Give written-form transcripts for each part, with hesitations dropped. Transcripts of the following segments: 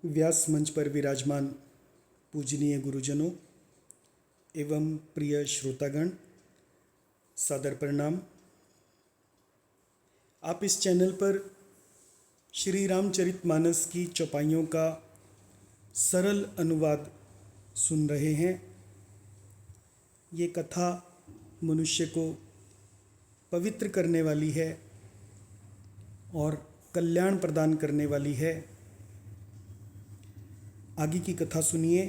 व्यास मंच पर विराजमान पूजनीय गुरुजनों एवं प्रिय श्रोतागण, सादर प्रणाम। आप इस चैनल पर श्री रामचरितमानस की चौपाइयों का सरल अनुवाद सुन रहे हैं। ये कथा मनुष्य को पवित्र करने वाली है और कल्याण प्रदान करने वाली है। आगे की कथा सुनिए,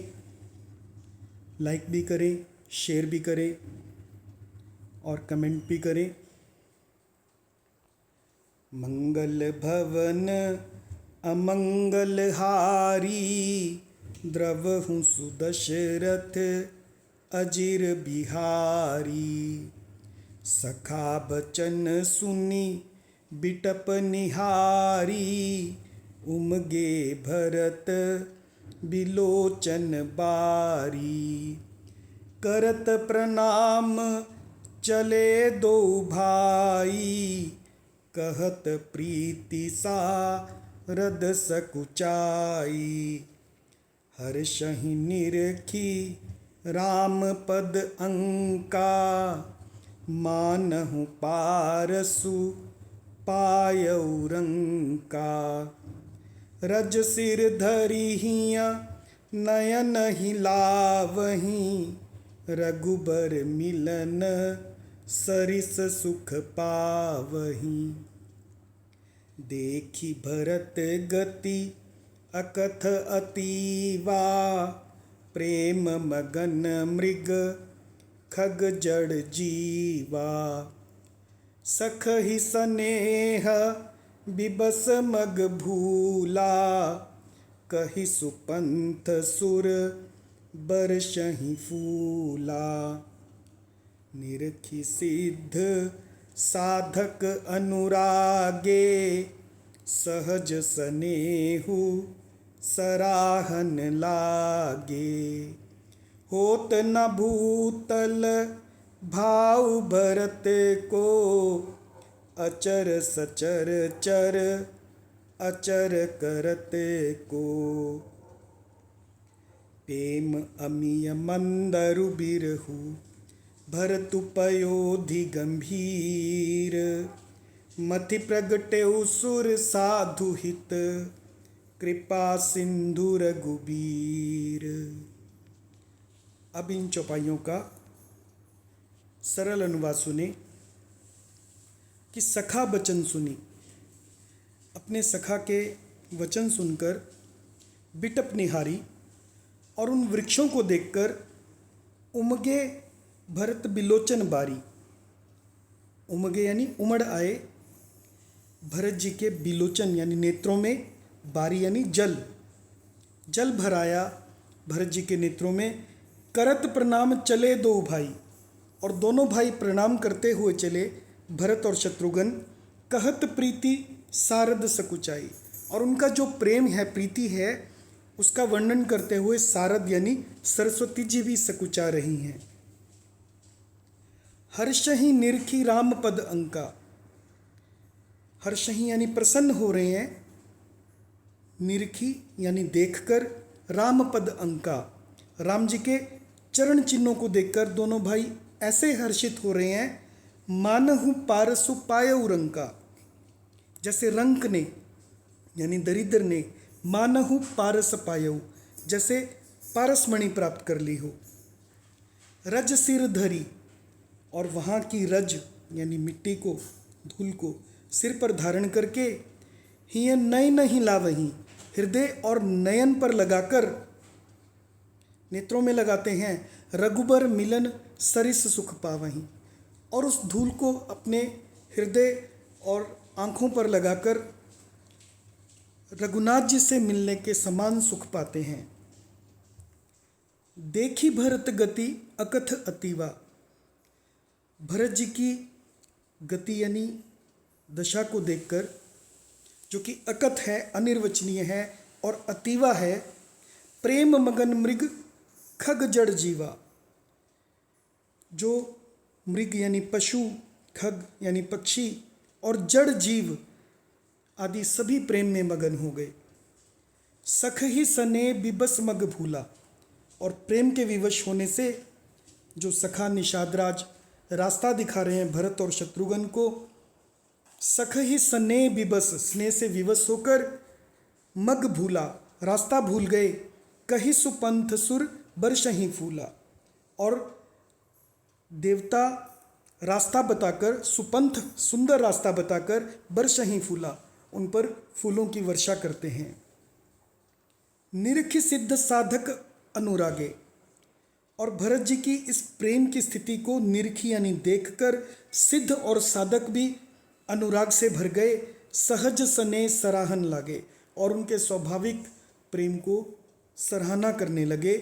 लाइक भी करें, शेयर भी करें और कमेंट भी करें। मंगल भवन अमंगल हारी, द्रवहु सुदशरथ अजिर बिहारी। सखा बचन सुनी बिटप निहारी, उमगे भरत बिलोचन बारी। करत प्रणाम चले दो भाई, कहत प्रीति सारद सकुचाई। हर्षहि निरखी राम पद अंका, मानहु पारसु पायउ रंका। रज सिर धरि हिया नयन हिलावहीं, रघुबर मिलन सरिस सुख पावहीं। देखी भरत गति अकथ अतीवा, प्रेम मगन मृग खग जड़ जीवा। सखहि सनेह बिबस मग भूला, कहि सुपंथ सुर बरसहि फूला। निरखि सिद्ध साधक अनुरागे, सहज सनेहु सराहन लागे। होत न भूतल भाव भरत को, अचर सचर चर अचर करत को। प्रेम अमिय मंदरु बिरहु, भरतु पयोधि गंभीर। मति प्रगटेउ सुर साधु हित, कृपा सिंधु रघुबीर। अब इन चौपाइयों का सरल अनुवाद सुने कि सखा बचन सुनी। अपने सखा के वचन सुनकर बिटप निहारी और उन वृक्षों को देखकर उमगे भरत बिलोचन बारी। उमगे यानी उमड़ आए भरत जी के बिलोचन यानी नेत्रों में, बारी यानी जल। जल भराया भरत जी के नेत्रों में। करत प्रणाम चले दो भाई, और दोनों भाई प्रणाम करते हुए चले, भरत और शत्रुघ्न। कहत प्रीति सारद सकुचाई, और उनका जो प्रेम है, प्रीति है, उसका वर्णन करते हुए सारद यानी सरस्वती जी भी सकुचा रही हैं। हर्षहि निरखी राम पद अंका, हर्षहि यानी प्रसन्न हो रहे हैं, निरखी यानी देखकर, राम पद अंका राम जी के चरण चिन्हों को देखकर दोनों भाई ऐसे हर्षित हो रहे हैं। मानहु पारसु पायउ रंका, जैसे रंक ने यानी दरिद्र ने मानहु पारस पायउ, जैसे पारसमणि प्राप्त कर ली हो। रज सिर धरी, और वहाँ की रज यानी मिट्टी को, धूल को सिर पर धारण करके, हिय नयन हिलावहीं, हृदय और नयन पर लगाकर, नेत्रों में लगाते हैं। रघुबर मिलन सरिस सुख पावहीं, और उस धूल को अपने हृदय और आँखों पर लगाकर रघुनाथ जी से मिलने के समान सुख पाते हैं। देखी भरत गति अकथ अतीवा, भरत जी की गति यानी दशा को देखकर, जो कि अकथ है, अनिर्वचनीय है और अतीवा है। प्रेम मगन मृग खग जड़ जीवा, जो मृग यानी पशु, खग यानी पक्षी और जड़ जीव आदि सभी प्रेम में मगन हो गए। सख ही सने बिबस मग भूला। और प्रेम के विवश होने से जो सखा निषाद राज रास्ता दिखा रहे हैं भरत और शत्रुघ्न को, सख ही सने बिबस, स्नेह से विवश होकर, मग भूला, रास्ता भूल गए, कही सुपंथ सुर बरसहीं फूला। और देवता रास्ता बताकर, सुपंथ सुंदर रास्ता बताकर, बरसहीं फूला, उन पर फूलों की वर्षा करते हैं। निरखि सिद्ध साधक अनुरागे। और भरत जी की इस प्रेम की स्थिति को निरखी यानी देखकर सिद्ध और साधक भी अनुराग से भर गए। सहज सने सराहन लागे, और उनके स्वाभाविक प्रेम को सराहना करने लगे।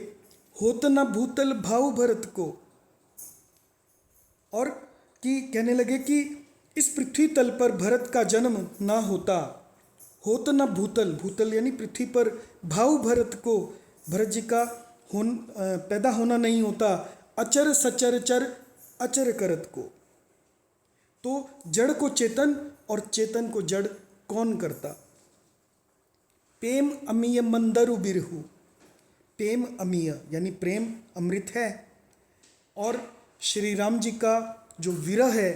होत न भूतल भाव भरत को, और कि कहने लगे कि इस पृथ्वी तल पर भरत का जन्म ना होता। होत न भूतल, भूतल यानी पृथ्वी पर, भाव भरत को, भरत जी का पैदा होना नहीं होता। अचर सचर चर अचर करत को, तो जड़ को चेतन और चेतन को जड़ कौन करता। प्रेम अमीय मंदरु बिरहु, प्रेम अमीय यानी प्रेम अमृत है, और श्री राम जी का जो विरह है,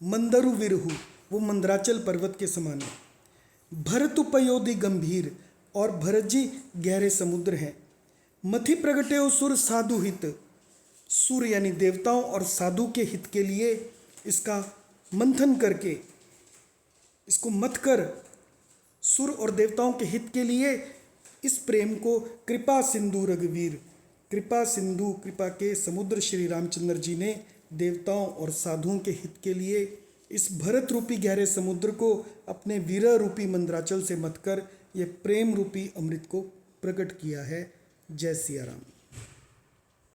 मंदरु विरहु, वो मंदराचल पर्वत के समान है। भरत उपयोधि गंभीर, और भरत जी गहरे समुद्र हैं। मथि प्रगटे सुर साधु हित, सुर यानी देवताओं और साधु के हित के लिए इसका मंथन करके, इसको मथ कर सुर और देवताओं के हित के लिए इस प्रेम को कृपा सिंधु रघुवीर, कृपा सिंधु, कृपा के समुद्र श्री रामचंद्र जी ने देवताओं और साधुओं के हित के लिए इस भरत रूपी गहरे समुद्र को अपने विरह रूपी मंदराचल से मथकर यह प्रेम रूपी अमृत को प्रकट किया है। जय सिया राम।